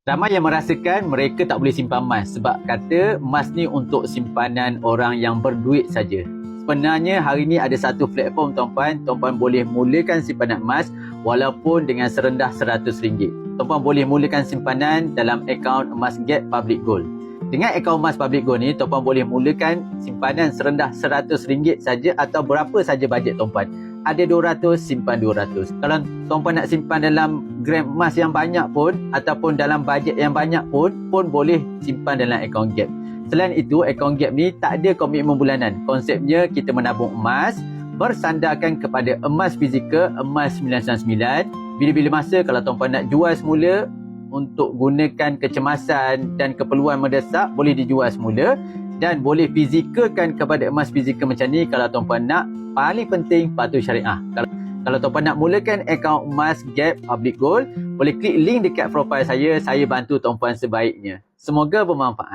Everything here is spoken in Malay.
Ramai yang merasakan mereka tak boleh simpan emas sebab kata emas ni untuk simpanan orang yang berduit saja. Sebenarnya hari ni ada satu platform tuan-puan boleh mulakan simpanan emas walaupun dengan serendah RM100. Tuan-puan boleh mulakan simpanan dalam akaun Emas Gap Public Gold. Dengan akaun Emas Public Gold ni, tuan-puan boleh mulakan simpanan serendah RM100 saja atau berapa saja bajet tuan-puan. Ada 200, simpan 200. Kalau tuan-puan nak simpan dalam gram emas yang banyak pun ataupun dalam bajet yang banyak pun boleh simpan dalam akaun Gap. Selain itu, akaun Gap ni tak ada komitmen bulanan. Konsepnya kita menabung emas bersandarkan kepada emas fizikal, emas 999. Bila-bila masa kalau tuan-puan nak jual semula untuk gunakan kecemasan dan keperluan mendesak, boleh dijual semula dan boleh fizikalkan kepada emas fizikal macam ni kalau tuan-puan nak. Paling penting patuh syariah. Kalau tuan-puan nak mulakan akaun Emas Gap Public Gold, boleh klik link dekat profil saya bantu tuan-puan sebaiknya. Semoga bermanfaat.